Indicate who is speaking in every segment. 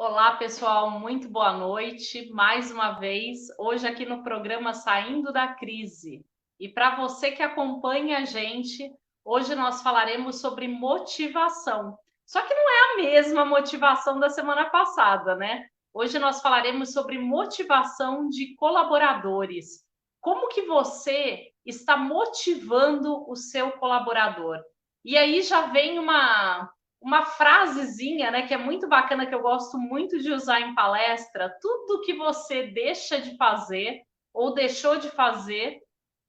Speaker 1: Olá, pessoal, muito boa noite. Mais uma vez, hoje aqui no programa Saindo da Crise. E para você que acompanha a gente, hoje nós falaremos sobre motivação. Só que não é a mesma motivação da semana passada, né? Hoje nós falaremos sobre motivação de colaboradores. Como que você está motivando o seu colaborador? E aí já vem uma frasezinha, né, que é muito bacana, que eu gosto muito de usar em palestra: tudo que você deixa de fazer ou deixou de fazer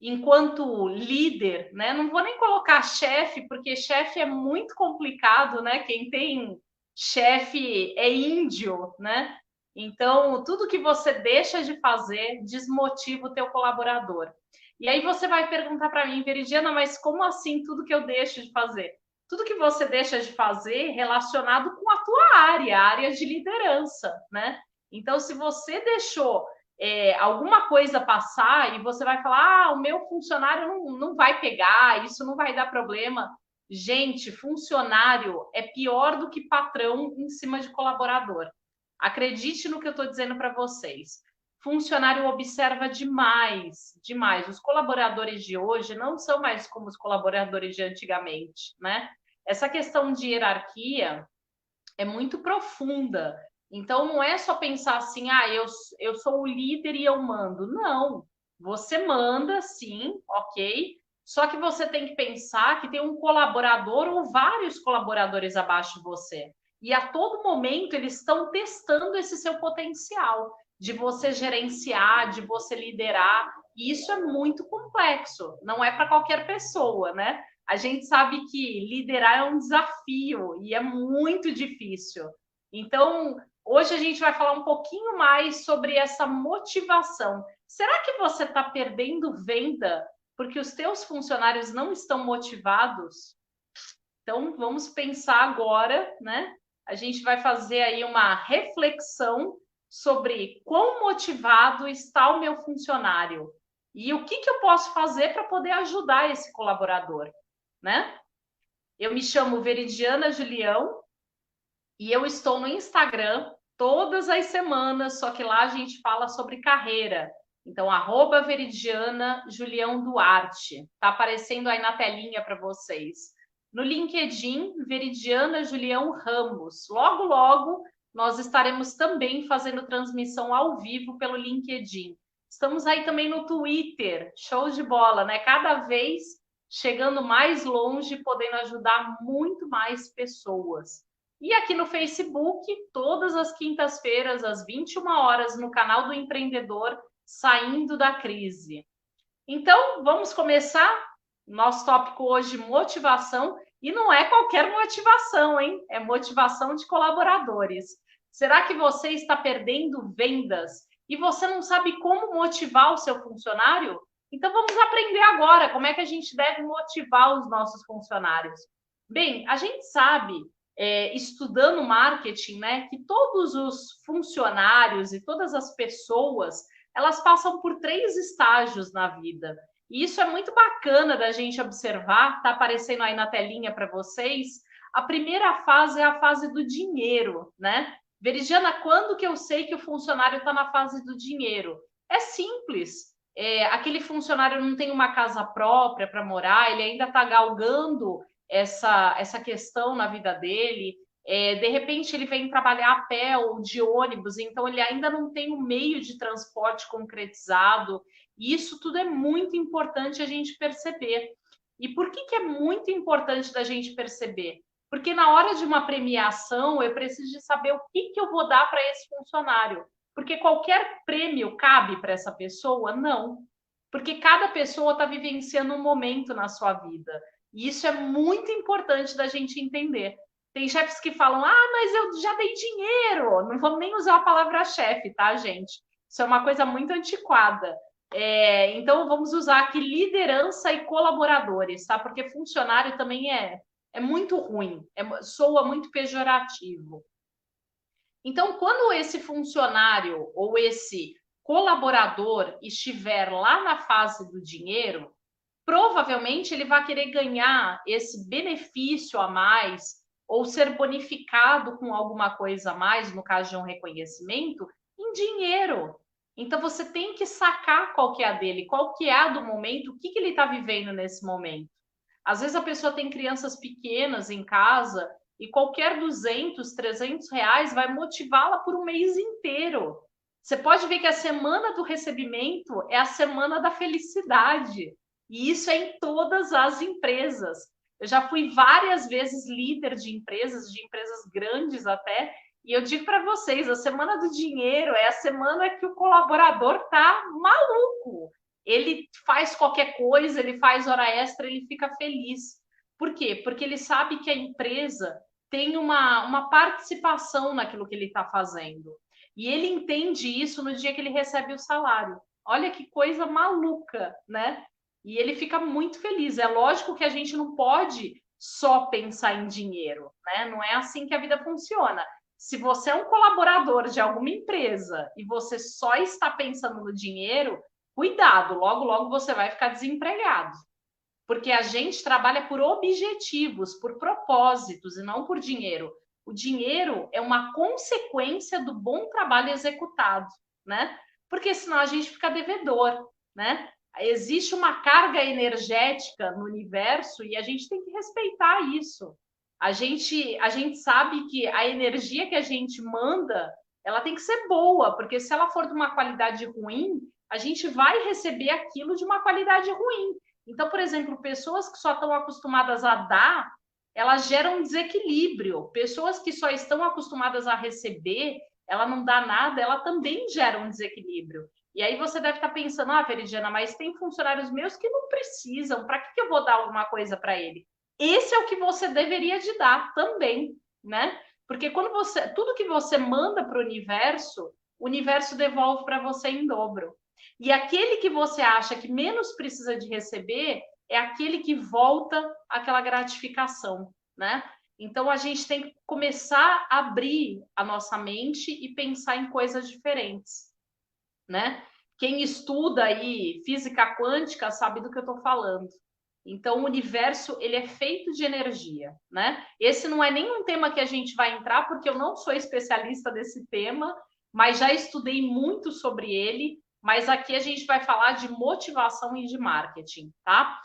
Speaker 1: enquanto líder, né? Não vou nem colocar chefe, porque chefe é muito complicado, né? Quem tem chefe é índio, né? Então, tudo que você deixa de fazer desmotiva o teu colaborador. E aí você vai perguntar para mim, Veridiana, mas como assim tudo que eu deixo de fazer? Tudo que você deixa de fazer relacionado com a tua área, a área de liderança, né? Então, se você deixou alguma coisa passar e você vai falar, o meu funcionário não vai pegar, isso não vai dar problema. Gente, funcionário é pior do que patrão em cima de colaborador. Acredite no que eu estou dizendo para vocês. Funcionário observa demais, demais. Os colaboradores de hoje não são mais como os colaboradores de antigamente, né? Essa questão de hierarquia é muito profunda. Então, não é só pensar assim, eu sou o líder e eu mando. Não, você manda, sim, ok. Só que você tem que pensar que tem um colaborador ou vários colaboradores abaixo de você. E a todo momento eles estão testando esse seu potencial de você gerenciar, de você liderar. E isso é muito complexo, não é para qualquer pessoa, né? A gente sabe que liderar é um desafio e é muito difícil. Então, hoje a gente vai falar um pouquinho mais sobre essa motivação. Será que você está perdendo venda porque os teus funcionários não estão motivados? Então, vamos pensar agora, né? A gente vai fazer aí uma reflexão sobre quão motivado está o meu funcionário e o que eu posso fazer para poder ajudar esse colaborador, né? Eu me chamo Veridiana Julião e eu estou no Instagram todas as semanas, só que lá a gente fala sobre carreira. Então, @Veridiana Julião Duarte. Tá aparecendo aí na telinha para vocês. No LinkedIn, Veridiana Julião Ramos. Logo, logo, nós estaremos também fazendo transmissão ao vivo pelo LinkedIn. Estamos aí também no Twitter. Show de bola, né? Cada vez chegando mais longe, podendo ajudar muito mais pessoas. E aqui no Facebook, todas as quintas-feiras, às 21 horas, no canal do Empreendedor, Saindo da Crise. Então, vamos começar? Nosso tópico hoje, motivação. E não é qualquer motivação, hein? É motivação de colaboradores. Será que você está perdendo vendas e você não sabe como motivar o seu funcionário? Então, vamos aprender agora como é que a gente deve motivar os nossos funcionários. Bem, a gente sabe, estudando marketing, né, que todos os funcionários e todas as pessoas, elas passam por 3 estágios na vida. E isso é muito bacana da gente observar, está aparecendo aí na telinha para vocês. A primeira fase é a fase do dinheiro, né? Veridiana, quando que eu sei que o funcionário está na fase do dinheiro? É simples. Aquele funcionário não tem uma casa própria para morar, ele ainda está galgando essa questão na vida dele. De repente ele vem trabalhar a pé ou de ônibus, então ele ainda não tem um meio de transporte concretizado. E isso tudo é muito importante a gente perceber. E por que é muito importante da gente perceber? Porque na hora de uma premiação, eu preciso de saber o que eu vou dar para esse funcionário. Porque qualquer prêmio cabe para essa pessoa? Não. Porque cada pessoa está vivenciando um momento na sua vida. E isso é muito importante da gente entender. Tem chefes que falam, mas eu já dei dinheiro. Não vamos nem usar a palavra chefe, tá, gente? Isso é uma coisa muito antiquada. Então, vamos usar aqui liderança e colaboradores, tá? Porque funcionário também é muito ruim, soa muito pejorativo. Então, quando esse funcionário ou esse colaborador estiver lá na fase do dinheiro, provavelmente ele vai querer ganhar esse benefício a mais, ou ser bonificado com alguma coisa a mais, no caso de um reconhecimento, em dinheiro. Então você tem que sacar qual que é a dele, qual que é a do momento, o que, que ele está vivendo nesse momento. Às vezes a pessoa tem crianças pequenas em casa e qualquer 200, 300 reais vai motivá-la por um mês inteiro. Você pode ver que a semana do recebimento é a semana da felicidade. E isso é em todas as empresas. Eu já fui várias vezes líder de empresas grandes até, e eu digo para vocês, a semana do dinheiro é a semana que o colaborador tá maluco. Ele faz qualquer coisa, ele faz hora extra, ele fica feliz. Por quê? Porque ele sabe que a empresa tem uma participação naquilo que ele está fazendo. E ele entende isso no dia que ele recebe o salário. Olha que coisa maluca, né? E ele fica muito feliz. É lógico que a gente não pode só pensar em dinheiro, né? Não é assim que a vida funciona. Se você é um colaborador de alguma empresa e você só está pensando no dinheiro, cuidado, logo, logo você vai ficar desempregado. Porque a gente trabalha por objetivos, por propósitos e não por dinheiro. O dinheiro é uma consequência do bom trabalho executado, né? Porque senão a gente fica devedor, né? Existe uma carga energética no universo e a gente tem que respeitar isso. A gente sabe que a energia que a gente manda, ela tem que ser boa, porque se ela for de uma qualidade ruim, a gente vai receber aquilo de uma qualidade ruim. Então, por exemplo, pessoas que só estão acostumadas a dar, elas geram um desequilíbrio. Pessoas que só estão acostumadas a receber, ela não dá nada, ela também gera um desequilíbrio. E aí você deve estar pensando, Veridiana, mas tem funcionários meus que não precisam, para que eu vou dar alguma coisa para ele? Esse é o que você deveria de dar também, né? Porque quando tudo que você manda para o universo devolve para você em dobro. E aquele que você acha que menos precisa de receber é aquele que volta aquela gratificação, né? Então a gente tem que começar a abrir a nossa mente e pensar em coisas diferentes, né? Quem estuda aí física quântica sabe do que eu estou falando. Então, o universo, ele é feito de energia, né? Esse não é nenhum tema que a gente vai entrar, porque eu não sou especialista desse tema, mas já estudei muito sobre ele. Mas aqui a gente vai falar de motivação e de marketing, tá?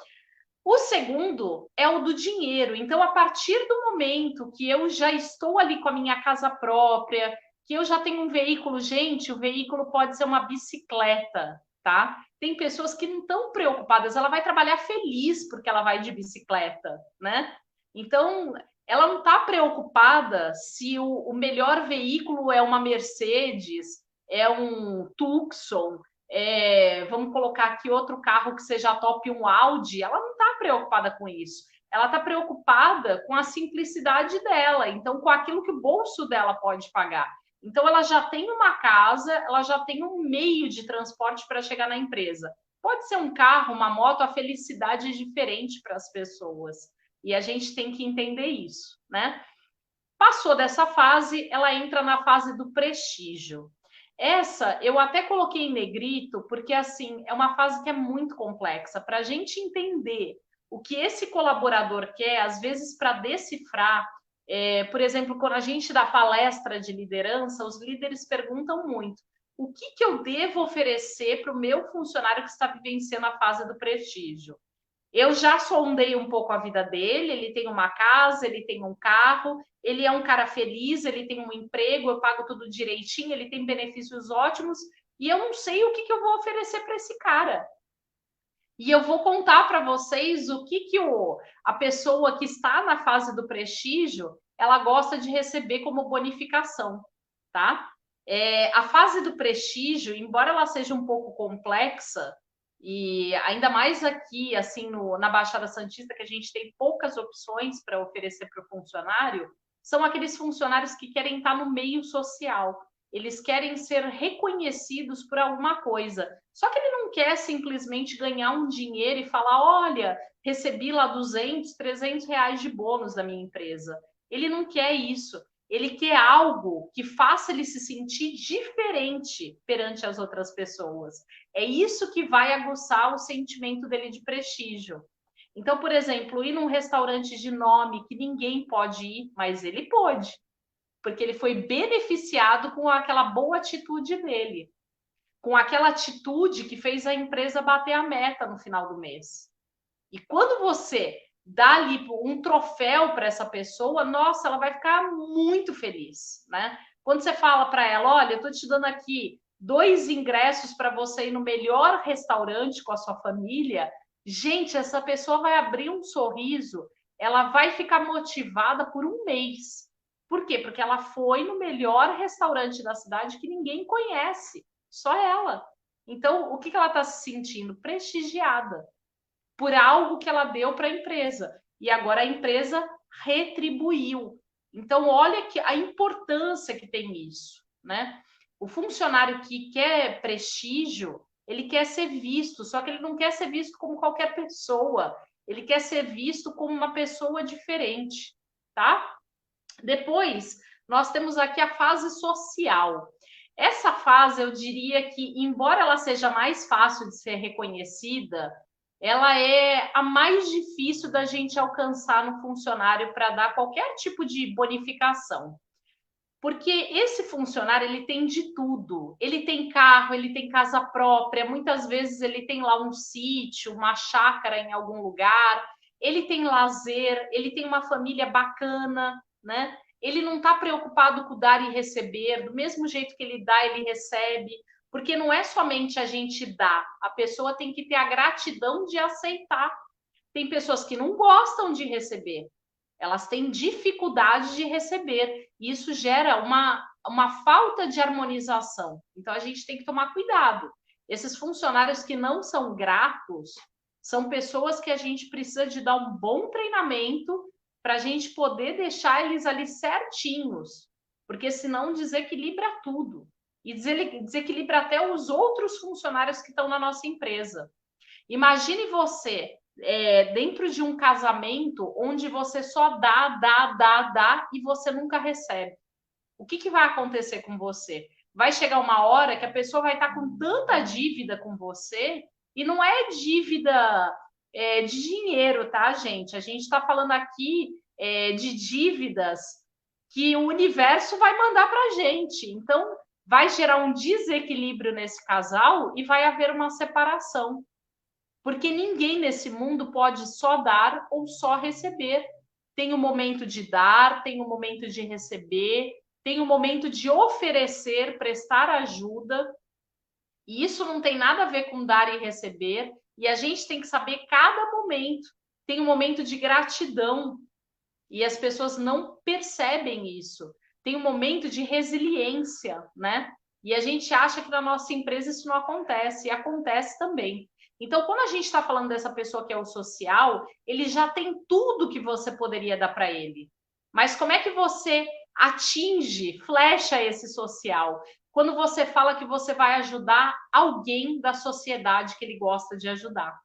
Speaker 1: O segundo é o do dinheiro. Então, a partir do momento que eu já estou ali com a minha casa própria, que eu já tenho um veículo, gente, o veículo pode ser uma bicicleta, tá? Tem pessoas que não estão preocupadas, ela vai trabalhar feliz porque ela vai de bicicleta, né? Então, ela não está preocupada se o melhor veículo é uma Mercedes, é um Tucson, vamos colocar aqui outro carro que seja top, um Audi, ela não está preocupada com isso. Ela está preocupada com a simplicidade dela, então com aquilo que o bolso dela pode pagar. Então ela já tem uma casa, ela já tem um meio de transporte para chegar na empresa. Pode ser um carro, uma moto, a felicidade é diferente para as pessoas. E a gente tem que entender isso, né? Passou dessa fase, ela entra na fase do prestígio. Essa eu até coloquei em negrito, porque assim é uma fase que é muito complexa. Para a gente entender o que esse colaborador quer, às vezes para decifrar, por exemplo, quando a gente dá palestra de liderança, os líderes perguntam muito: o que eu devo oferecer para o meu funcionário que está vivenciando a fase do prestígio? Eu já sondei um pouco a vida dele, ele tem uma casa, ele tem um carro, ele é um cara feliz, ele tem um emprego, eu pago tudo direitinho, ele tem benefícios ótimos, e eu não sei o que eu vou oferecer para esse cara. E eu vou contar para vocês o que a pessoa que está na fase do prestígio, ela gosta de receber como bonificação, tá? A fase do prestígio, embora ela seja um pouco complexa, e ainda mais aqui, assim, na Baixada Santista, que a gente tem poucas opções para oferecer para o funcionário, são aqueles funcionários que querem estar no meio social. Eles querem ser reconhecidos por alguma coisa. Só que ele não quer simplesmente ganhar um dinheiro e falar: olha, recebi lá 200, 300 reais de bônus da minha empresa. Ele não quer isso. Ele quer algo que faça ele se sentir diferente perante as outras pessoas. É isso que vai aguçar o sentimento dele de prestígio. Então, por exemplo, ir num restaurante de nome que ninguém pode ir, mas ele pôde, porque ele foi beneficiado com aquela boa atitude dele, com aquela atitude que fez a empresa bater a meta no final do mês. E quando você dá ali um troféu para essa pessoa, nossa, ela vai ficar muito feliz, né? Quando você fala para ela, olha, eu estou te dando aqui 2 ingressos para você ir no melhor restaurante com a sua família, gente, essa pessoa vai abrir um sorriso, ela vai ficar motivada por um mês. Por quê? Porque ela foi no melhor restaurante da cidade que ninguém conhece, só ela. Então, o que ela está se sentindo? Prestigiada por algo que ela deu para a empresa. E agora a empresa retribuiu. Então, olha que a importância que tem isso, né? O funcionário que quer prestígio, ele quer ser visto, só que ele não quer ser visto como qualquer pessoa. Ele quer ser visto como uma pessoa diferente, tá? Depois, nós temos aqui a fase social. Essa fase, eu diria que, embora ela seja mais fácil de ser reconhecida, ela é a mais difícil da gente alcançar no funcionário para dar qualquer tipo de bonificação. Porque esse funcionário, ele tem de tudo. Ele tem carro, ele tem casa própria, muitas vezes ele tem lá um sítio, uma chácara em algum lugar, ele tem lazer, ele tem uma família bacana, né? Ele não está preocupado com dar e receber, do mesmo jeito que ele dá, ele recebe, porque não é somente a gente dar, a pessoa tem que ter a gratidão de aceitar. Tem pessoas que não gostam de receber, elas têm dificuldade de receber. E isso gera uma falta de harmonização. Então, a gente tem que tomar cuidado. Esses funcionários que não são gratos são pessoas que a gente precisa de dar um bom treinamento para a gente poder deixar eles ali certinhos, porque senão desequilibra tudo. E desequilibra até os outros funcionários que estão na nossa empresa. Imagine você dentro de um casamento onde você só dá e você nunca recebe. O que vai acontecer com você? Vai chegar uma hora que a pessoa vai estar com tanta dívida com você, e não é dívida de dinheiro, tá, gente? A gente está falando aqui de dívidas que o universo vai mandar para a gente. Então, vai gerar um desequilíbrio nesse casal e vai haver uma separação. Porque ninguém nesse mundo pode só dar ou só receber. Tem o momento de dar, tem o momento de receber, tem o momento de oferecer, prestar ajuda. E isso não tem nada a ver com dar e receber. E a gente tem que saber cada momento. Tem um momento de gratidão. E as pessoas não percebem isso. Tem um momento de resiliência, né? E a gente acha que na nossa empresa isso não acontece. E acontece também. Então, quando a gente está falando dessa pessoa que é o social, ele já tem tudo que você poderia dar para ele. Mas como é que você atinge, flecha esse social? Quando você fala que você vai ajudar alguém da sociedade que ele gosta de ajudar.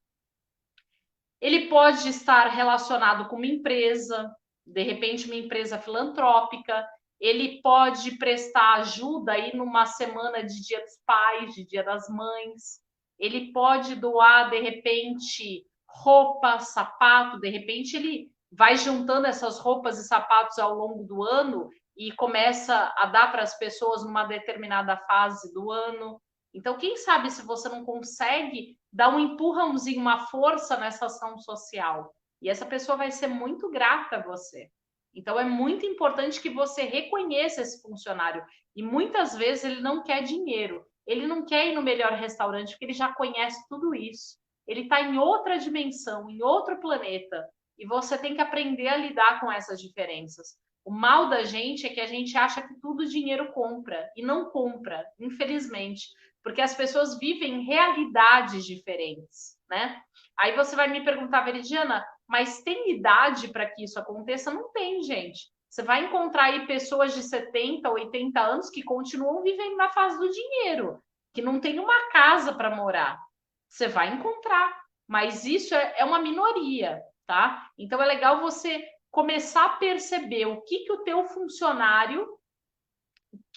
Speaker 1: Ele pode estar relacionado com uma empresa, de repente uma empresa filantrópica, ele pode prestar ajuda aí numa semana de Dia dos Pais, de Dia das Mães, ele pode doar, de repente, roupa, sapato, de repente ele vai juntando essas roupas e sapatos ao longo do ano e começa a dar para as pessoas numa determinada fase do ano. Então, quem sabe se você não consegue dar um empurrãozinho, uma força nessa ação social. E essa pessoa vai ser muito grata a você. Então, é muito importante que você reconheça esse funcionário. E muitas vezes ele não quer dinheiro. Ele não quer ir no melhor restaurante, porque ele já conhece tudo isso. Ele está em outra dimensão, em outro planeta. E você tem que aprender a lidar com essas diferenças. O mal da gente é que a gente acha que tudo dinheiro compra. E não compra, infelizmente. Porque as pessoas vivem realidades diferentes, né? Aí você vai me perguntar, Veridiana, mas tem idade para que isso aconteça? Não tem, gente. Você vai encontrar aí pessoas de 70, 80 anos que continuam vivendo na fase do dinheiro, que não tem uma casa para morar. Você vai encontrar, mas isso é uma minoria, tá? Então é legal você começar a perceber o que o teu funcionário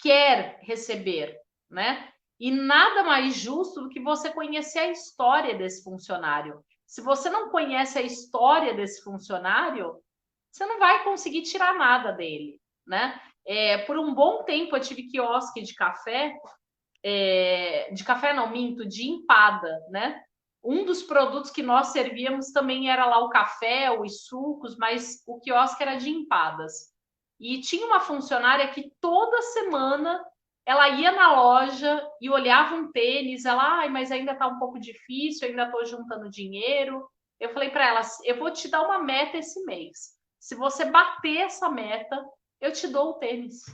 Speaker 1: quer receber, né? E nada mais justo do que você conhecer a história desse funcionário. Se você não conhece a história desse funcionário, você não vai conseguir tirar nada dele, né? Por um bom tempo eu tive quiosque de café não, minto, de empada, né? Um dos produtos que nós servíamos também era lá o café, os sucos, mas o quiosque era de empadas. E tinha uma funcionária que toda semana ela ia na loja e olhava um tênis, ela, ai, mas ainda tá um pouco difícil, eu ainda tô juntando dinheiro. Eu falei para ela, eu vou te dar uma meta esse mês. Se você bater essa meta, eu te dou o tênis.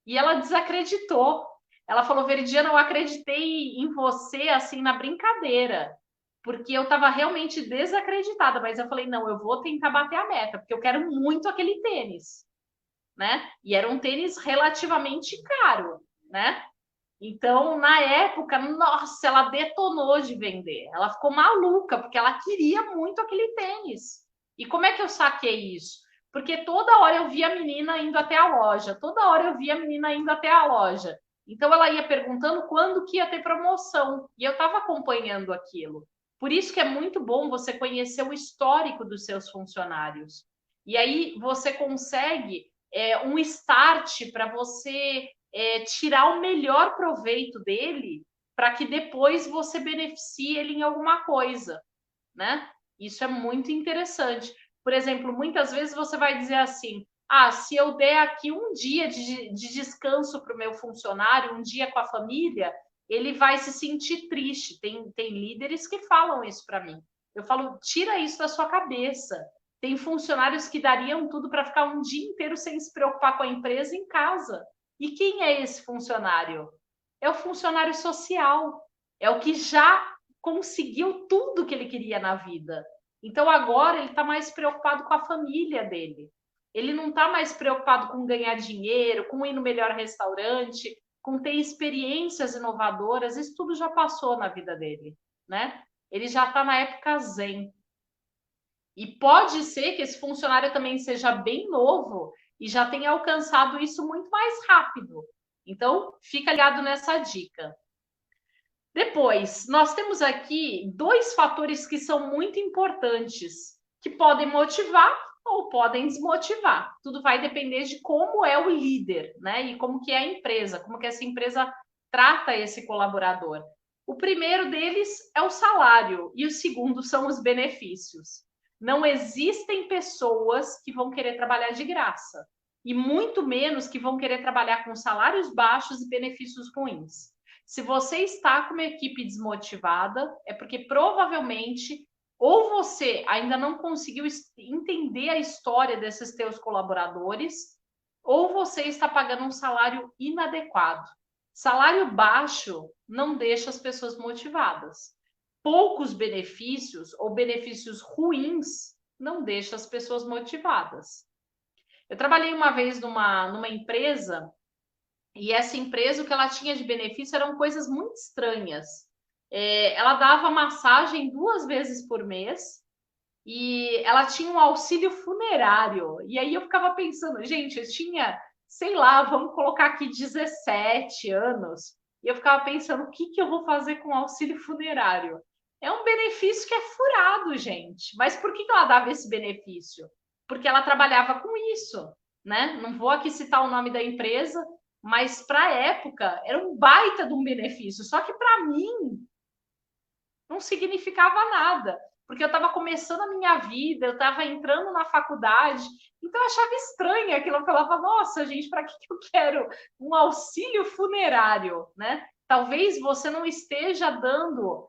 Speaker 1: E ela desacreditou. Ela falou, Veridiana, eu acreditei em você assim na brincadeira, porque eu estava realmente desacreditada, mas eu falei, não, eu vou tentar bater a meta, porque eu quero muito aquele tênis, né? E era um tênis relativamente caro, né? Então, na época, nossa, ela detonou de vender. Ela ficou maluca, porque ela queria muito aquele tênis. E como é que eu saquei isso? Porque toda hora eu via a menina indo até a loja, toda hora eu via a menina indo até a loja. Então, ela ia perguntando quando que ia ter promoção. E eu estava acompanhando aquilo. Por isso que é muito bom você conhecer o histórico dos seus funcionários. E aí você consegue um start para você tirar o melhor proveito dele para que depois você beneficie ele em alguma coisa, né? Isso é muito interessante. Por exemplo, muitas vezes você vai dizer assim: ah, se eu der aqui um dia de descanso para o meu funcionário, um dia com a família, ele vai se sentir triste. Tem líderes que falam isso para mim. Eu falo, tira isso da sua cabeça. Tem funcionários que dariam tudo para ficar um dia inteiro sem se preocupar com a empresa em casa. E quem é esse funcionário? É o funcionário social. É o que já conseguiu tudo que ele queria na vida. Então agora ele está mais preocupado com a família dele. Ele não está mais preocupado com ganhar dinheiro, com ir no melhor restaurante, com ter experiências inovadoras. Isso tudo já passou na vida dele, né? Ele já está na época zen. E pode ser que esse funcionário também seja bem novo e já tenha alcançado isso muito mais rápido. Então, fica ligado nessa dica. Depois, nós temos aqui dois fatores que são muito importantes, que podem motivar ou podem desmotivar. Tudo vai depender de como é o líder, né? E como que é a empresa, como que essa empresa trata esse colaborador. O primeiro deles é o salário e o segundo são os benefícios. Não existem pessoas que vão querer trabalhar de graça e muito menos que vão querer trabalhar com salários baixos e benefícios ruins. Se você está com uma equipe desmotivada, é porque provavelmente ou você ainda não conseguiu entender a história desses teus colaboradores, ou você está pagando um salário inadequado. Salário baixo não deixa as pessoas motivadas. Poucos benefícios ou benefícios ruins não deixa as pessoas motivadas. Eu trabalhei uma vez numa empresa e essa empresa, o que ela tinha de benefício eram coisas muito estranhas. Ela dava massagem 2 vezes por mês e ela tinha um auxílio funerário. E aí eu ficava pensando, gente, eu tinha, sei lá, vamos colocar aqui 17 anos. E eu ficava pensando, o que que eu vou fazer com o auxílio funerário? É um benefício que é furado, gente. Mas por que que ela dava esse benefício? Porque ela trabalhava com isso, né? Não vou aqui citar o nome da empresa, mas para a época era um baita de um benefício. Só que para mim não significava nada, porque eu estava começando a minha vida, eu estava entrando na faculdade, então eu achava estranho aquilo. Eu falava, nossa, gente, para que eu quero um auxílio funerário, né? Talvez você não esteja dando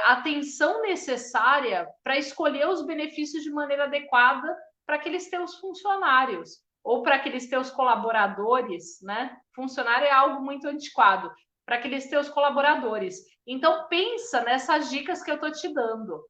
Speaker 1: atenção necessária para escolher os benefícios de maneira adequada para aqueles teus funcionários ou para aqueles teus colaboradores, né? Funcionário é algo muito antiquado, para aqueles teus colaboradores. Então pensa nessas dicas que eu estou te dando.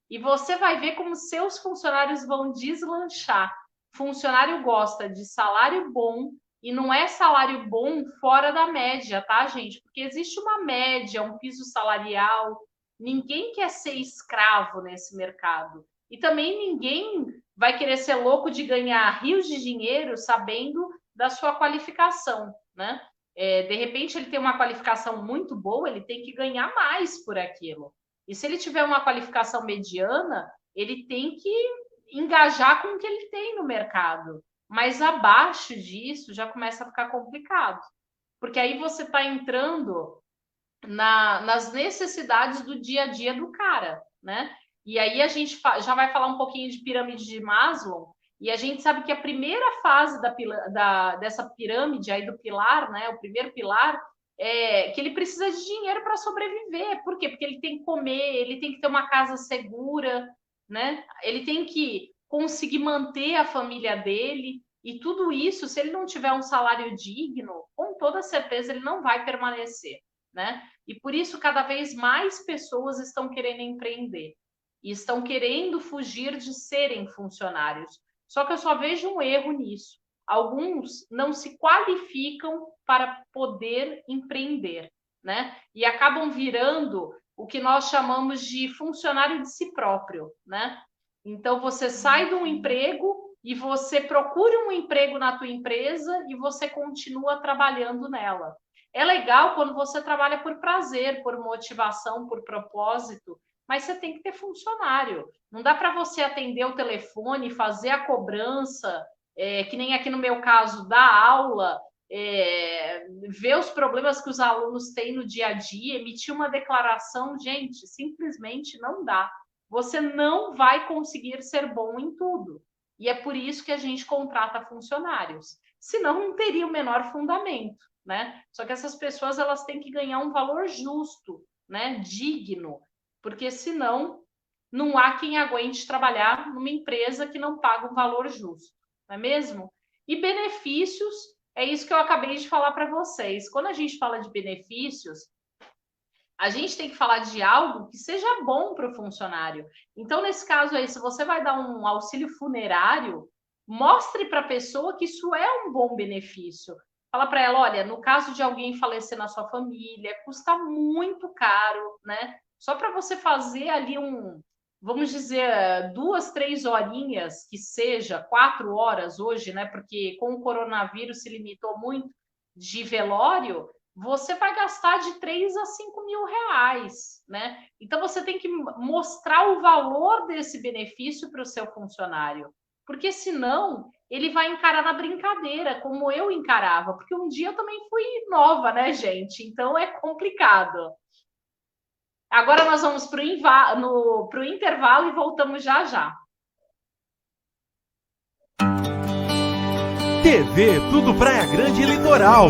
Speaker 1: E você vai ver como seus funcionários vão deslanchar. Funcionário gosta de salário bom e não é salário bom fora da média, tá, gente? Porque existe uma média, um piso salarial. Ninguém quer ser escravo nesse mercado. E também ninguém vai querer ser louco de ganhar rios de dinheiro sabendo da sua qualificação, né? De repente ele tem uma qualificação muito boa, ele tem que ganhar mais por aquilo. E se ele tiver uma qualificação mediana, ele tem que engajar com o que ele tem no mercado. Mas abaixo disso já começa a ficar complicado. Porque aí você está entrando nas necessidades do dia a dia do cara, né? E aí a gente já vai falar um pouquinho de pirâmide de Maslow, e a gente sabe que a primeira fase dessa pirâmide aí do pilar, né? O primeiro pilar é que ele precisa de dinheiro para sobreviver. Por quê? Porque ele tem que comer, ele tem que ter uma casa segura, né? Ele tem que conseguir manter a família dele. E tudo isso, se ele não tiver um salário digno, com toda certeza ele não vai permanecer, né? E por isso cada vez mais pessoas estão querendo empreender e estão querendo fugir de serem funcionários. Só que eu só vejo um erro nisso. Alguns não se qualificam para poder empreender, né? E acabam virando o que nós chamamos de funcionário de si próprio, né? Então você sai de um emprego e você procura um emprego na tua empresa e você continua trabalhando nela. É legal quando você trabalha por prazer, por motivação, por propósito, mas você tem que ter funcionário. Não dá para você atender o telefone, fazer a cobrança, que nem aqui no meu caso, dar aula, ver os problemas que os alunos têm no dia a dia, emitir uma declaração, gente, simplesmente não dá. Você não vai conseguir ser bom em tudo. E é por isso que a gente contrata funcionários. Senão não teria o menor fundamento, né? Só que essas pessoas elas têm que ganhar um valor justo, né? Digno, porque senão não há quem aguente trabalhar numa empresa que não paga um valor justo, não é mesmo? E benefícios, é isso que eu acabei de falar para vocês. Quando a gente fala de benefícios, a gente tem que falar de algo que seja bom para o funcionário. Então, nesse caso aí, se você vai dar um auxílio funerário, mostre para a pessoa que isso é um bom benefício. Fala para ela, olha, no caso de alguém falecer na sua família, custa muito caro, né? Só para você fazer ali vamos dizer, 2, 3 horinhas, que seja 4 horas hoje, né? Porque com o coronavírus se limitou muito de velório, você vai gastar de 3 a 5 mil reais, né? Então, você tem que mostrar o valor desse benefício para o seu funcionário, porque senão ele vai encarar na brincadeira, como eu encarava, porque um dia eu também fui nova, né, gente? Então, é complicado. Agora nós vamos para o intervalo e voltamos já já.
Speaker 2: TV Tudo Praia Grande Litoral.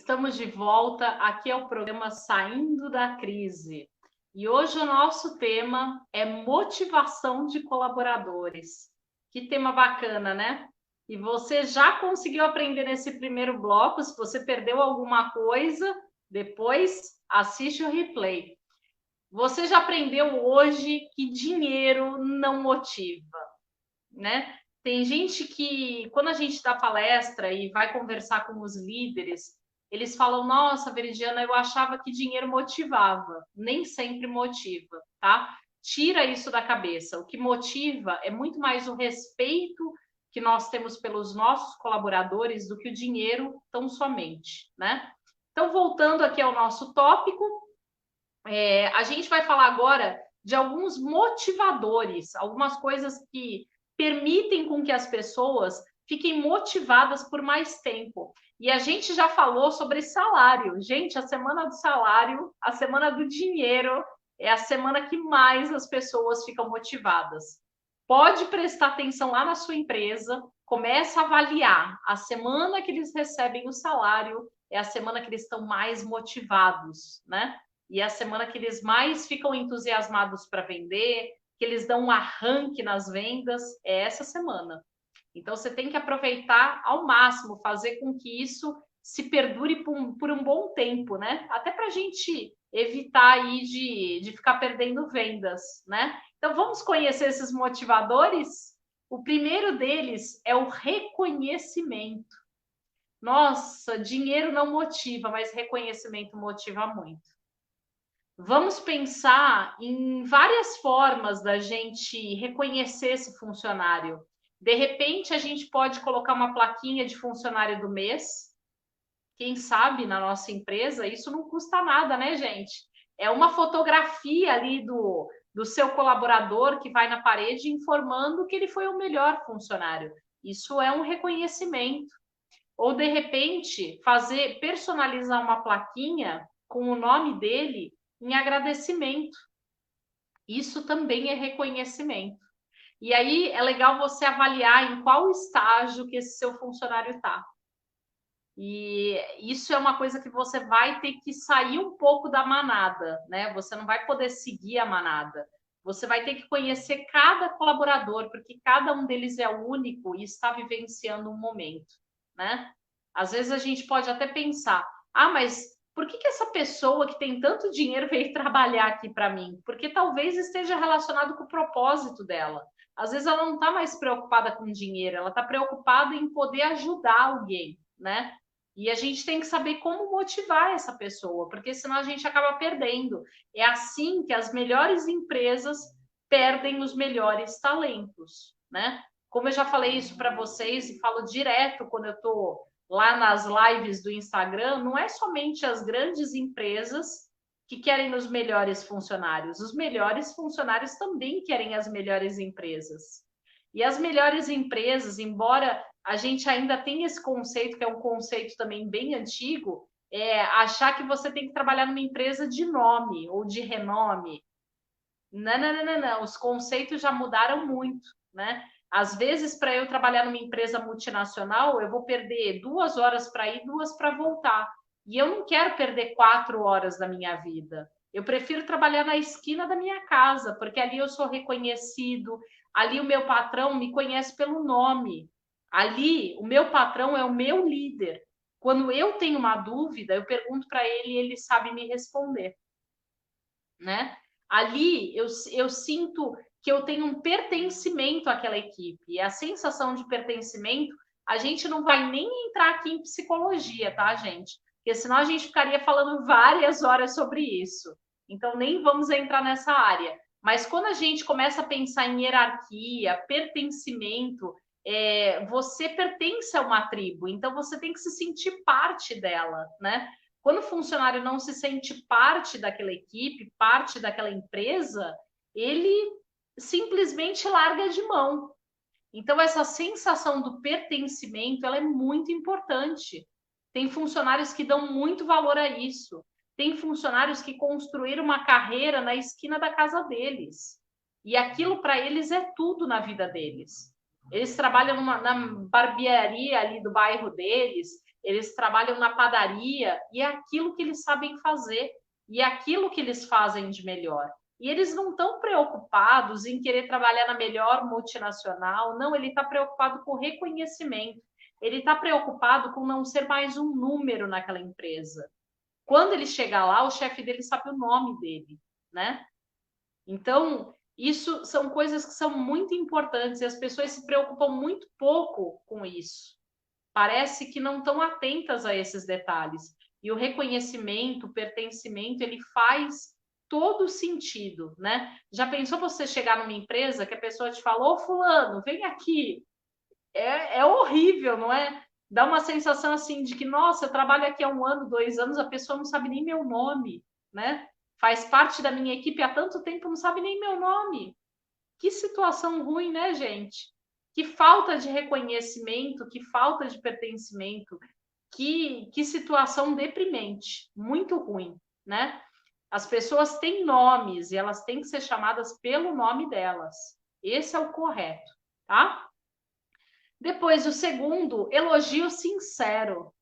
Speaker 1: Estamos de volta, aqui é o programa Saindo da Crise. E hoje o nosso tema é motivação de colaboradores. Que tema bacana, né? E você já conseguiu aprender nesse primeiro bloco. Se você perdeu alguma coisa, depois assiste o replay. Você já aprendeu hoje que dinheiro não motiva, né? Tem gente que, quando a gente dá palestra e vai conversar com os líderes, eles falam: nossa, Veridiana, eu achava que dinheiro motivava. Nem sempre motiva, tá? Tira isso da cabeça. O que motiva é muito mais o respeito que nós temos pelos nossos colaboradores do que o dinheiro tão somente, né? Então, voltando aqui ao nosso tópico, a gente vai falar agora de alguns motivadores, algumas coisas que permitem com que as pessoas fiquem motivadas por mais tempo. E a gente já falou sobre salário. Gente, a semana do salário, a semana do dinheiro, é a semana que mais as pessoas ficam motivadas. Pode prestar atenção lá na sua empresa, começa a avaliar. A semana que eles recebem o salário é a semana que eles estão mais motivados, né? E é a semana que eles mais ficam entusiasmados para vender, que eles dão um arranque nas vendas, é essa semana. Então, você tem que aproveitar ao máximo, fazer com que isso se perdure por um bom tempo, né? Até para a gente evitar aí de ficar perdendo vendas, né? Então, vamos conhecer esses motivadores? O primeiro deles é o reconhecimento. Nossa, dinheiro não motiva, mas reconhecimento motiva muito. Vamos pensar em várias formas da gente reconhecer esse funcionário. De repente, a gente pode colocar uma plaquinha de funcionário do mês. Quem sabe na nossa empresa, isso não custa nada, né, gente? É uma fotografia ali do seu colaborador que vai na parede informando que ele foi o melhor funcionário. Isso é um reconhecimento. Ou, de repente, personalizar uma plaquinha com o nome dele em agradecimento. Isso também é reconhecimento. E aí é legal você avaliar em qual estágio que esse seu funcionário está. E isso é uma coisa que você vai ter que sair um pouco da manada, né? Você não vai poder seguir a manada. Você vai ter que conhecer cada colaborador, porque cada um deles é único e está vivenciando um momento, né? Às vezes a gente pode até pensar: ah, mas por que essa pessoa que tem tanto dinheiro veio trabalhar aqui para mim? Porque talvez esteja relacionado com o propósito dela. Às vezes ela não está mais preocupada com dinheiro, ela está preocupada em poder ajudar alguém, né? E a gente tem que saber como motivar essa pessoa, porque senão a gente acaba perdendo. É assim que as melhores empresas perdem os melhores talentos, né? Como eu já falei isso para vocês e falo direto quando eu estou lá nas lives do Instagram, não é somente as grandes empresas que querem os melhores funcionários. Os melhores funcionários também querem as melhores empresas. E as melhores empresas, embora a gente ainda tenha esse conceito, que é um conceito também bem antigo, achar que você tem que trabalhar numa empresa de nome ou de renome. Não, não, não, não, não. Os conceitos já mudaram muito, né? Às vezes, para eu trabalhar numa empresa multinacional, eu vou perder 2 horas para ir, 2 para voltar. E eu não quero perder 4 horas da minha vida. Eu prefiro trabalhar na esquina da minha casa, porque ali eu sou reconhecido, ali o meu patrão me conhece pelo nome. Ali, o meu patrão é o meu líder. Quando eu tenho uma dúvida, eu pergunto para ele e ele sabe me responder, né? Ali eu sinto que eu tenho um pertencimento àquela equipe. E a sensação de pertencimento, a gente não vai nem entrar aqui em psicologia, tá, gente? Porque senão a gente ficaria falando várias horas sobre isso. Então, nem vamos entrar nessa área. Mas quando a gente começa a pensar em hierarquia, pertencimento, você pertence a uma tribo, então você tem que se sentir parte dela, né? Quando o funcionário não se sente parte daquela equipe, parte daquela empresa, ele simplesmente larga de mão. Então, essa sensação do pertencimento, ela é muito importante. Tem funcionários que dão muito valor a isso. Tem funcionários que construíram uma carreira na esquina da casa deles. E aquilo para eles é tudo na vida deles. Eles trabalham na barbearia ali do bairro deles, eles trabalham na padaria e é aquilo que eles sabem fazer e é aquilo que eles fazem de melhor. E eles não estão preocupados em querer trabalhar na melhor multinacional, não, ele está preocupado com reconhecimento, ele está preocupado com não ser mais um número naquela empresa. Quando ele chegar lá, o chefe dele sabe o nome dele, né? Então, isso são coisas que são muito importantes e as pessoas se preocupam muito pouco com isso. Parece que não estão atentas a esses detalhes. E o reconhecimento, o pertencimento, ele faz todo sentido, né? Já pensou você chegar numa empresa que a pessoa te falou, ô fulano, vem aqui. É horrível, não é? Dá uma sensação assim de que, nossa, eu trabalho aqui há 1 ano, 2 anos, a pessoa não sabe nem meu nome, né? Faz parte da minha equipe há tanto tempo, não sabe nem meu nome. Que situação ruim, né, gente? Que falta de reconhecimento, que falta de pertencimento, que situação deprimente, muito ruim, né? As pessoas têm nomes e elas têm que ser chamadas pelo nome delas. Esse é o correto, tá? Depois, o segundo, elogio sincero.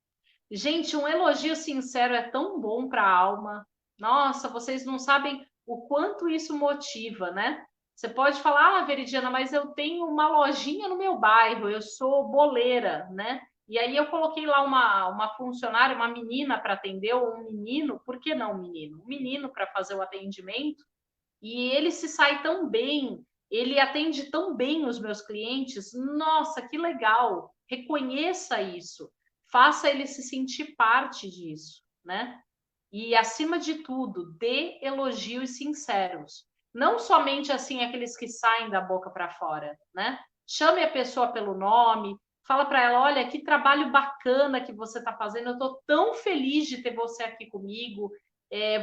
Speaker 1: Gente, um elogio sincero é tão bom para a alma. Nossa, vocês não sabem o quanto isso motiva, né? Você pode falar, ah, Veridiana, mas eu tenho uma lojinha no meu bairro, eu sou boleira, né? E aí eu coloquei lá uma funcionária, uma menina para atender, ou um menino, por que não um menino? Um menino para fazer o atendimento, e ele se sai tão bem, ele atende tão bem os meus clientes. Nossa, que legal! Reconheça isso, faça ele se sentir parte disso, né? E acima de tudo, dê elogios sinceros. Não somente assim aqueles que saem da boca para fora, né? Chame a pessoa pelo nome, fala para ela, olha, que trabalho bacana que você está fazendo, eu estou tão feliz de ter você aqui comigo,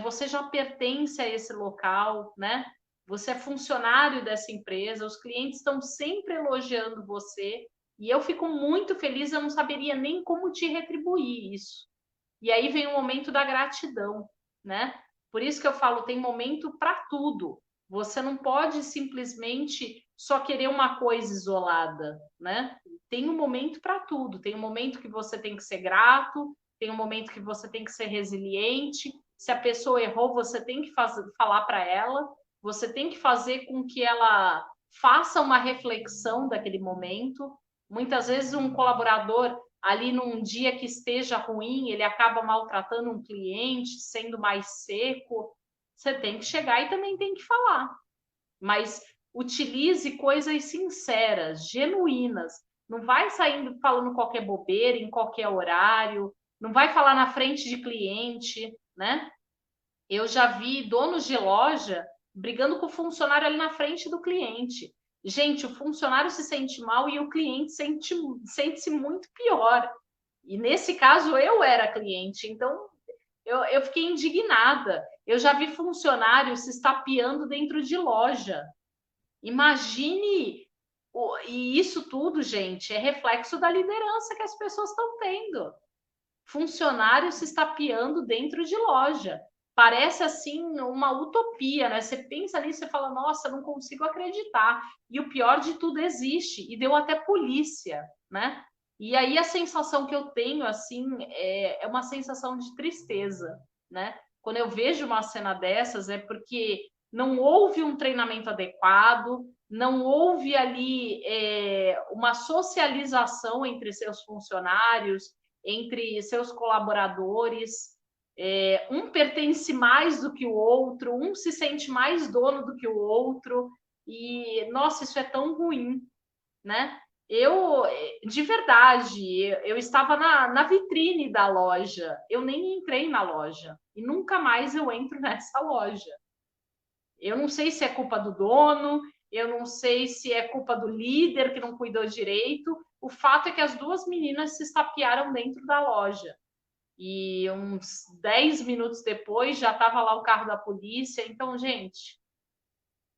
Speaker 1: você já pertence a esse local, né? Você é funcionário dessa empresa, os clientes estão sempre elogiando você, e eu fico muito feliz, eu não saberia nem como te retribuir isso. E aí vem o momento da gratidão, né? Por isso que eu falo, tem momento para tudo. Você não pode simplesmente só querer uma coisa isolada, né? Tem um momento para tudo. Tem um momento que você tem que ser grato, tem um momento que você tem que ser resiliente. Se a pessoa errou, você tem que falar para ela, você tem que fazer com que ela faça uma reflexão daquele momento. Muitas vezes um colaborador ali num dia que esteja ruim, ele acaba maltratando um cliente, sendo mais seco. Você tem que chegar e também tem que falar. Mas utilize coisas sinceras, genuínas. Não vai saindo falando qualquer bobeira, em qualquer horário. Não vai falar na frente de cliente, né? Eu já vi donos de loja brigando com o funcionário ali na frente do cliente. Gente, o funcionário se sente mal e o cliente sente-se muito pior. E nesse caso eu era cliente, então eu fiquei indignada. Eu já vi funcionário se estapeando dentro de loja. Imagine, e isso tudo, gente, é reflexo da liderança que as pessoas estão tendo. Funcionário se estapeando dentro de loja. Parece assim uma utopia, né? Você pensa nisso e fala, nossa, não consigo acreditar. E o pior de tudo existe, e deu até polícia, né? E aí a sensação que eu tenho, assim, é uma sensação de tristeza, né? Quando eu vejo uma cena dessas, é porque não houve um treinamento adequado, não houve ali uma socialização entre seus funcionários, entre seus colaboradores, um pertence mais do que o outro, um se sente mais dono do que o outro, e, nossa, isso é tão ruim, né? Eu, de verdade, eu estava na vitrine da loja, eu nem entrei na loja, e nunca mais eu entro nessa loja. Eu não sei se é culpa do dono, eu não sei se é culpa do líder que não cuidou direito. O fato é que as duas meninas se estapearam dentro da loja. E uns 10 minutos depois já estava lá o carro da polícia. Então, gente,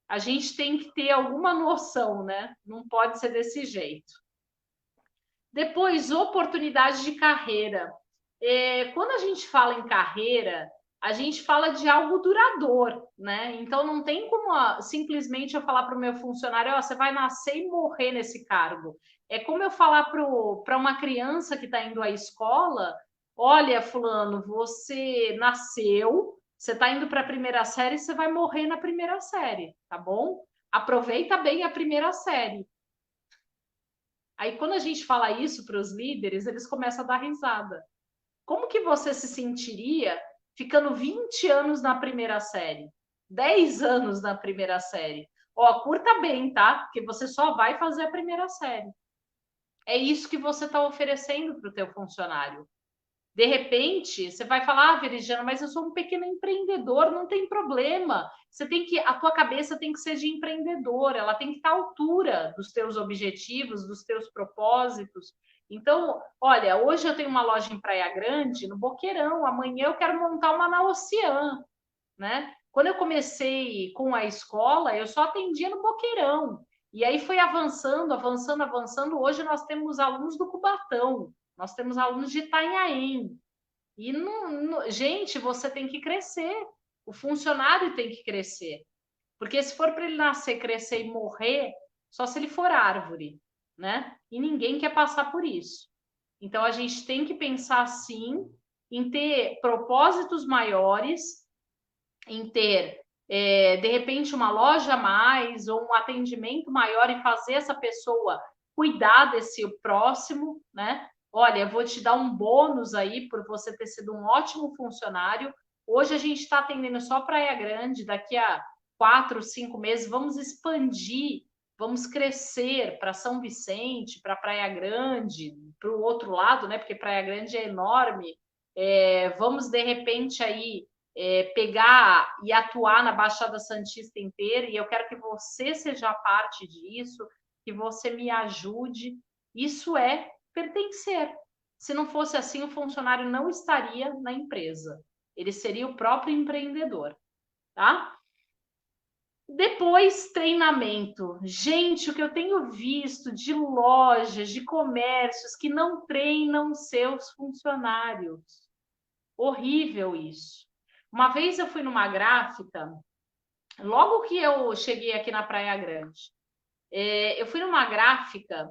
Speaker 1: a gente tem que ter alguma noção, né? Não pode ser desse jeito. Depois, oportunidade de carreira. Quando a gente fala em carreira, a gente fala de algo duradouro, né? Então não tem como simplesmente eu falar para o meu funcionário, você vai nascer e morrer nesse cargo. É como eu falar para uma criança que está indo à escola, olha, fulano, você nasceu, você está indo para a primeira série, você vai morrer na primeira série, tá bom? Aproveita bem a primeira série. Aí quando a gente fala isso para os líderes, eles começam a dar risada. Como que você se sentiria ficando 20 anos na primeira série? 10 anos na primeira série? Ó, curta bem, tá? Porque você só vai fazer a primeira série. É isso que você está oferecendo para o teu funcionário. De repente, você vai falar, Veridiana, mas eu sou um pequeno empreendedor, não tem problema. A tua cabeça tem que ser de empreendedor, ela tem que estar à altura dos teus objetivos, dos teus propósitos. Então, olha, hoje eu tenho uma loja em Praia Grande, no Boqueirão, amanhã eu quero montar uma na Oceã, né? Quando eu comecei com a escola, eu só atendia no Boqueirão. E aí foi avançando, avançando, avançando. Hoje nós temos alunos do Cubatão, nós temos alunos de Itanhaém. E, gente, você tem que crescer. O funcionário tem que crescer. Porque se for para ele nascer, crescer e morrer, só se ele for árvore, né? E ninguém quer passar por isso. Então, a gente tem que pensar, sim, em ter propósitos maiores, em ter, de repente, uma loja a mais ou um atendimento maior e fazer essa pessoa cuidar desse próximo, né? Olha, eu vou te dar um bônus aí por você ter sido um ótimo funcionário. Hoje a gente está atendendo só Praia Grande, daqui a 4, 5 meses vamos expandir, vamos crescer para São Vicente, para Praia Grande, para o outro lado, né? Porque Praia Grande é enorme. Vamos, de repente, aí pegar e atuar na Baixada Santista inteira, e eu quero que você seja parte disso, que você me ajude. Isso é pertencer. Se não fosse assim, o funcionário não estaria na empresa. Ele seria o próprio empreendedor, tá? Depois, treinamento. Gente, o que eu tenho visto de lojas, de comércios que não treinam seus funcionários. Horrível isso. Uma vez eu fui numa gráfica, logo que eu cheguei aqui na Praia Grande, eu fui numa gráfica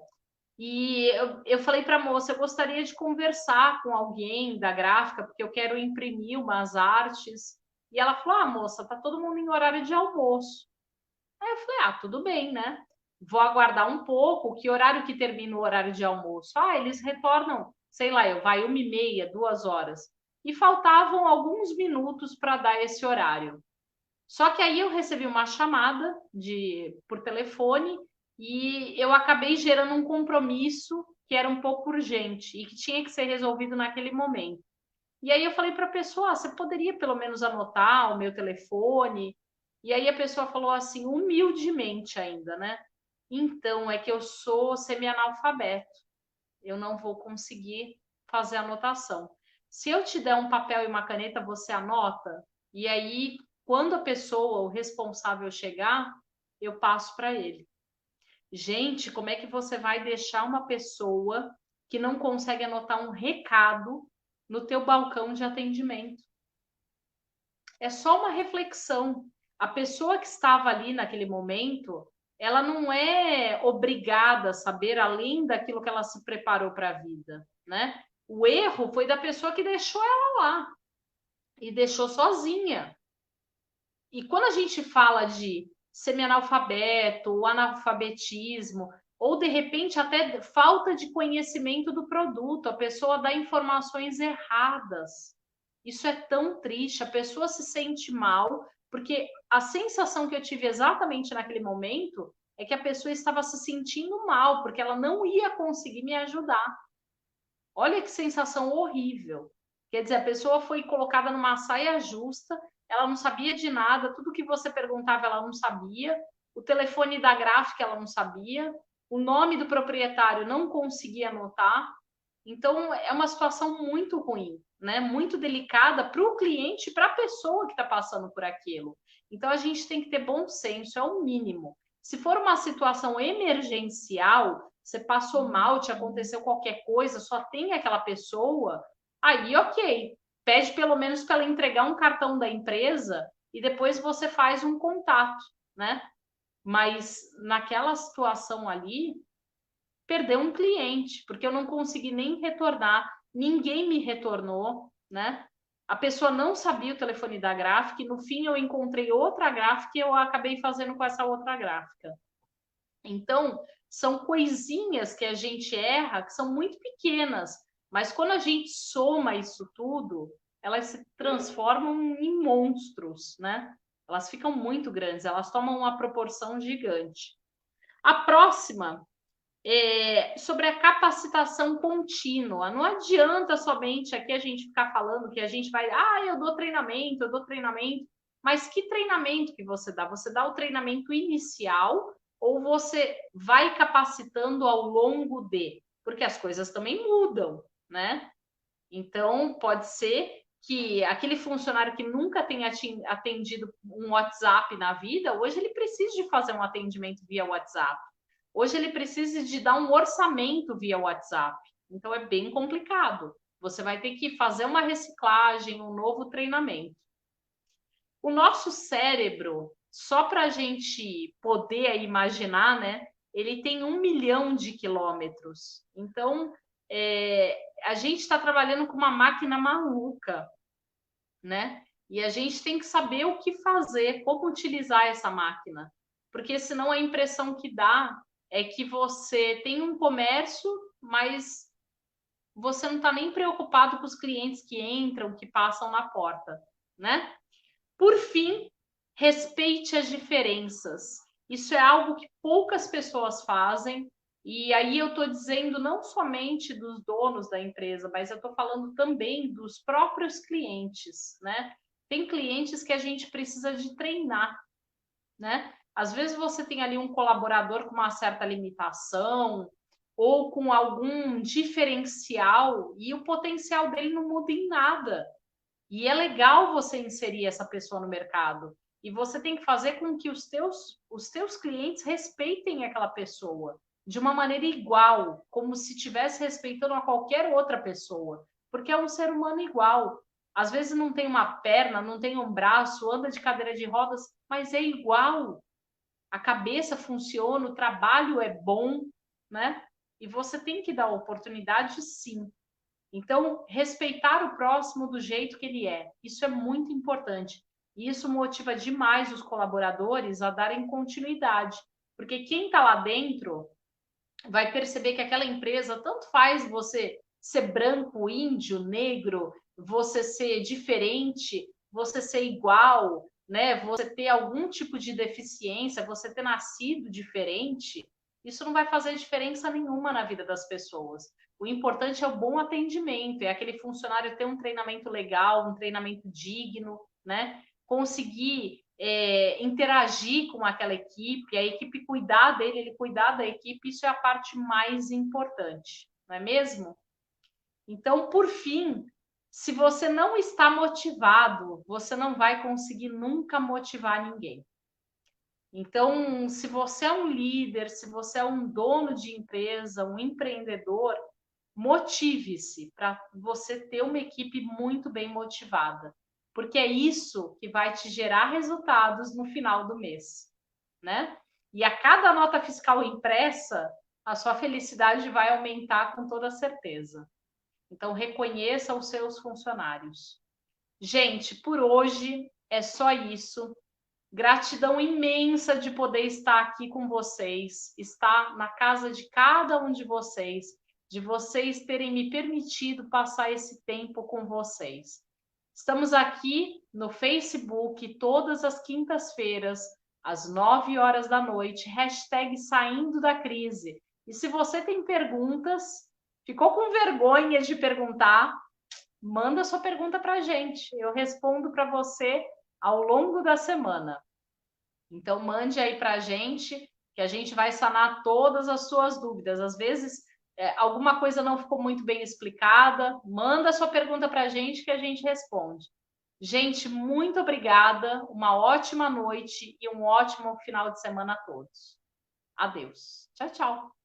Speaker 1: e eu falei para a moça, eu gostaria de conversar com alguém da gráfica, porque eu quero imprimir umas artes. E ela falou, moça, tá todo mundo em horário de almoço. Aí eu falei, tudo bem, né? Vou aguardar um pouco, que horário que termina o horário de almoço? Eles retornam, sei lá, vai 1h30, 2 horas. E faltavam alguns minutos para dar esse horário. Só que aí eu recebi uma chamada por telefone e eu acabei gerando um compromisso que era um pouco urgente e que tinha que ser resolvido naquele momento. E aí eu falei para a pessoa, você poderia pelo menos anotar o meu telefone? E aí a pessoa falou assim, humildemente ainda, né? Então, é que eu sou semi-analfabeto. Eu não vou conseguir fazer anotação. Se eu te der um papel e uma caneta, você anota? E aí, quando a pessoa, o responsável chegar, eu passo para ele. Gente, como é que você vai deixar uma pessoa que não consegue anotar um recado no teu balcão de atendimento? É só uma reflexão. A pessoa que estava ali naquele momento, ela não é obrigada a saber além daquilo que ela se preparou para a vida, né? O erro foi da pessoa que deixou ela lá e deixou sozinha. E quando a gente fala de semi-analfabeto, o analfabetismo, ou de repente até falta de conhecimento do produto, a pessoa dá informações erradas. Isso é tão triste, a pessoa se sente mal, porque a sensação que eu tive exatamente naquele momento é que a pessoa estava se sentindo mal, porque ela não ia conseguir me ajudar. Olha que sensação horrível. Quer dizer, a pessoa foi colocada numa saia justa, ela não sabia de nada, tudo que você perguntava ela não sabia, o telefone da gráfica ela não sabia, o nome do proprietário não conseguia anotar. Então, é uma situação muito ruim, né? Muito delicada para o cliente e para a pessoa que está passando por aquilo. Então, a gente tem que ter bom senso, é o mínimo. Se for uma situação emergencial, você passou mal, te aconteceu qualquer coisa, só tem aquela pessoa, aí ok. pede pelo menos para ela entregar um cartão da empresa e depois você faz um contato, né? Mas naquela situação ali, perdeu um cliente, porque eu não consegui nem retornar, ninguém me retornou, né? A pessoa não sabia o telefone da gráfica e no fim eu encontrei outra gráfica e eu acabei fazendo com essa outra gráfica. Então, são coisinhas que a gente erra que são muito pequenas, mas quando a gente soma isso tudo, elas se transformam em monstros, né? Elas ficam muito grandes, elas tomam uma proporção gigante. A próxima é sobre a capacitação contínua. Não adianta somente aqui a gente ficar falando que a gente vai, eu dou treinamento, mas que treinamento que você dá? Você dá o treinamento inicial ou você vai capacitando ao longo de? Porque as coisas também mudam, né? Então, pode ser que aquele funcionário que nunca tenha atendido um WhatsApp na vida, hoje ele precisa de fazer um atendimento via WhatsApp. Hoje ele precisa de dar um orçamento via WhatsApp. Então, é bem complicado. Você vai ter que fazer uma reciclagem, um novo treinamento. O nosso cérebro, só para a gente poder imaginar, né? Ele tem 1 milhão de quilômetros. Então, a gente está trabalhando com uma máquina maluca, né? E a gente tem que saber o que fazer, como utilizar essa máquina. Porque senão a impressão que dá é que você tem um comércio, mas você não está nem preocupado com os clientes que entram, que passam na porta, né? Por fim, respeite as diferenças. Isso é algo que poucas pessoas fazem. E aí eu estou dizendo não somente dos donos da empresa, mas eu estou falando também dos próprios clientes, né? Tem clientes que a gente precisa de treinar, né? Às vezes você tem ali um colaborador com uma certa limitação ou com algum diferencial e o potencial dele não muda em nada. E é legal você inserir essa pessoa no mercado. E você tem que fazer com que os teus clientes respeitem aquela pessoa de uma maneira igual, como se estivesse respeitando a qualquer outra pessoa. Porque é um ser humano igual. Às vezes não tem uma perna, não tem um braço, anda de cadeira de rodas, mas é igual. A cabeça funciona, o trabalho é bom, né? E você tem que dar oportunidade, sim. Então, respeitar o próximo do jeito que ele é, isso é muito importante. E isso motiva demais os colaboradores a darem continuidade, porque quem está lá dentro vai perceber que aquela empresa tanto faz você ser branco, índio, negro, você ser diferente, você ser igual, né? Você ter algum tipo de deficiência, você ter nascido diferente, isso não vai fazer diferença nenhuma na vida das pessoas. O importante é o bom atendimento, é aquele funcionário ter um treinamento legal, um treinamento digno, né? Conseguir interagir com aquela equipe, a equipe cuidar dele, ele cuidar da equipe, isso é a parte mais importante, não é mesmo? Então, por fim, se você não está motivado, você não vai conseguir nunca motivar ninguém. Então, se você é um líder, se você é um dono de empresa, um empreendedor, motive-se para você ter uma equipe muito bem motivada, porque é isso que vai te gerar resultados no final do mês, né? E a cada nota fiscal impressa, a sua felicidade vai aumentar com toda certeza. Então, reconheça os seus funcionários. Gente, por hoje é só isso. Gratidão imensa de poder estar aqui com vocês, estar na casa de cada um de vocês terem me permitido passar esse tempo com vocês. Estamos aqui no Facebook todas as quintas-feiras, às 9 horas da noite, hashtag Saindo da Crise. E se você tem perguntas, ficou com vergonha de perguntar, manda sua pergunta para a gente. Eu respondo para você ao longo da semana. Então, mande aí para a gente, que a gente vai sanar todas as suas dúvidas. Às vezes, alguma coisa não ficou muito bem explicada, manda a sua pergunta para a gente que a gente responde. Gente, muito obrigada, uma ótima noite e um ótimo final de semana a todos. Adeus. Tchau, tchau.